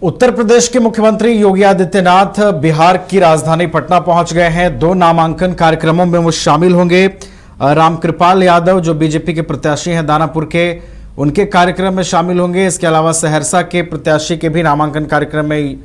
उत्तर प्रदेश के मुख्यमंत्री योगी आदित्यनाथ बिहार की राजधानी पटना पहुंच गए हैं। 2 नामांकन कार्यक्रमों में वो शामिल होंगे। रामकृपाल यादव जो बीजेपी के प्रत्याशी हैं दानापुर के, उनके कार्यक्रम में शामिल होंगे। इसके अलावा सहरसा के प्रत्याशी के भी नामांकन कार्यक्रम में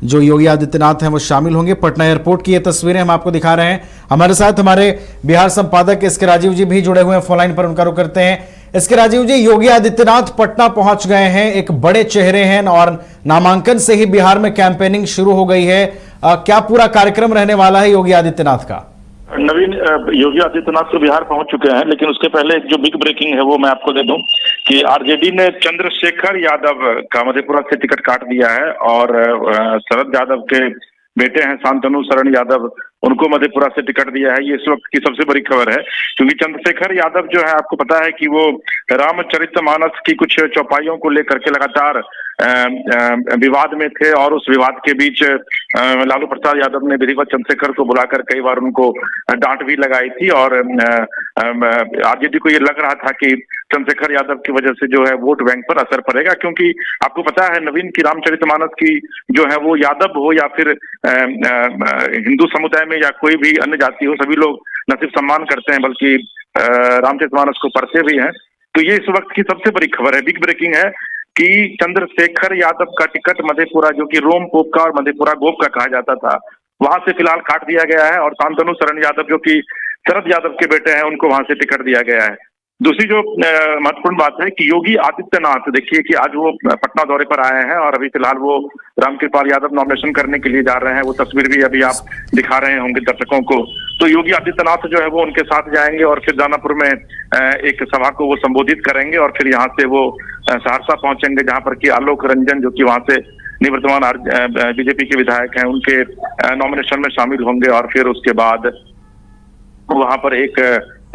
जो योगी आदित्यनाथ हैं वो शामिल होंगे। पटना एयरपोर्ट की ये तस्वीरें हम आपको दिखा रहे हैं। हमारे साथ हमारे बिहार संपादक इसके राजीव जी भी जुड़े हुए हैं, फोन लाइन पर उनका रुख करते हैं। इसके राजीव जी, योगी आदित्यनाथ पटना पहुंच गए हैं, एक बड़े चेहरे हैं और नामांकन से ही बिहार में कैंपेनिंग शुरू हो गई है। क्या पूरा कार्यक्रम रहने वाला है योगी आदित्यनाथ का? नवीन, योगी आदित्यनाथ तो बिहार पहुंच चुके हैं, लेकिन उसके पहले एक जो बिग ब्रेकिंग है वो मैं आपको दे दूं कि आरजेडी ने चंद्रशेखर यादव का मधेपुरा से टिकट काट दिया है और शरद यादव के बेटे हैं शांतनु शरण यादव, उनको मधेपुरा से टिकट दिया है। ये इस वक्त की सबसे बड़ी खबर है, क्योंकि चंद्रशेखर यादव जो है, आपको पता है कि वो रामचरितमानस की कुछ चौपाइयों को लेकर के लगातार विवाद में थे और उस विवाद के बीच लालू प्रसाद यादव ने विधिवत चंद्रशेखर को बुलाकर कई बार उनको डांट भी लगाई थी और आरजेडी को ये लग रहा था कि चंद्रशेखर यादव की वजह से जो है वोट बैंक पर असर पड़ेगा, क्योंकि आपको पता है नवीन की रामचरितमानस की जो है वो यादव हो या फिर हिंदू समुदाय में या कोई भी अन्य जाति हो, सभी लोग न सिर्फ सम्मान करते हैं बल्कि रामचरितमानस को पढ़ते भी हैं। तो ये इस वक्त की सबसे बड़ी खबर है, बिग ब्रेकिंग है कि चंद्रशेखर यादव का टिकट मधेपुरा, जो कि रोम पोप का और मधेपुरा गोप का कहा जाता था, वहां से फिलहाल काट दिया गया है और शांतनु शरण यादव जो कि शरद यादव के बेटे हैं, उनको वहां से टिकट दिया गया है। दूसरी जो महत्वपूर्ण बात है कि योगी आदित्यनाथ, देखिए कि आज वो पटना दौरे पर आए हैं और अभी फिलहाल वो रामकृपाल यादव नॉमिनेशन करने के लिए जा रहे हैं। वो तस्वीर भी अभी आप दिखा रहे होंगे दर्शकों को। तो योगी आदित्यनाथ जो है वो उनके साथ जाएंगे और फिर दानापुर में एक सभा को वो संबोधित करेंगे और फिर यहाँ से वो सहरसा पहुंचेंगे, जहाँ पर कि आलोक रंजन जो कि वहां से निवर्तमान बीजेपी के विधायक हैं, उनके नॉमिनेशन में शामिल होंगे और फिर उसके बाद वहां पर एक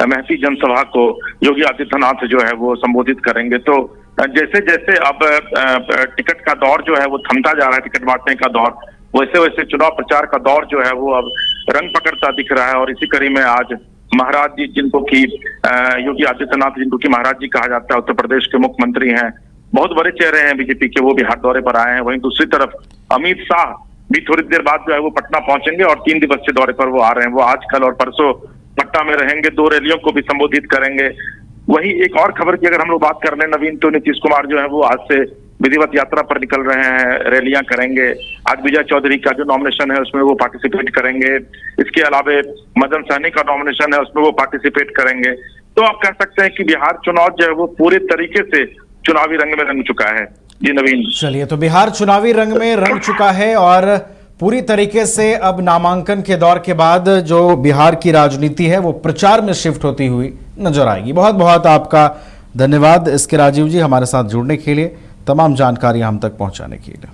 महती जनसभा को योगी आदित्यनाथ जो है वो संबोधित करेंगे। तो जैसे जैसे अब टिकट का दौर जो है वो थमता जा रहा है, टिकट बांटने का दौर, वैसे वैसे चुनाव प्रचार का दौर जो है वो अब रंग पकड़ता दिख रहा है। और इसी कड़ी में आज महाराज जी, जिनको की योगी आदित्यनाथ जिनको की महाराज जी कहा जाता है, उत्तर प्रदेश के मुख्यमंत्री हैं, बहुत बड़े चेहरे हैं बीजेपी के, वो बिहार दौरे पर आए हैं। वहीं दूसरी तरफ अमित शाह भी थोड़ी देर बाद जो है वो पटना पहुंचेंगे और 3 दिवसीय दौरे पर वो आ रहे हैं। वो आज, कल और परसों पटना में रहेंगे, 2 रैलियों को भी संबोधित करेंगे। वहीं एक और खबर की अगर हम लोग बात कर लें नवीन, तो नीतीश कुमार जो है वो आज से विधिवत यात्रा पर निकल रहे हैं, रैलियां करेंगे। आज विजय चौधरी का जो नॉमिनेशन है उसमें वो पार्टिसिपेट करेंगे। इसके अलावा मदन सहनी का नॉमिनेशन है, उसमें वो पार्टिसिपेट करेंगे। तो आप कह सकते हैं कि बिहार चुनाव जो है वो पूरे तरीके से चुनावी रंग में रंग चुका है। जी नवीन, चलिए, तो बिहार चुनावी रंग में रंग चुका है और पूरी तरीके से अब नामांकन के दौर के बाद जो बिहार की राजनीति है वो प्रचार में शिफ्ट होती हुई नजर आएगी। बहुत बहुत आपका धन्यवाद इसके राजीव जी, हमारे साथ जुड़ने के लिए, तमाम जानकारियां हम तक पहुंचाने के लिए।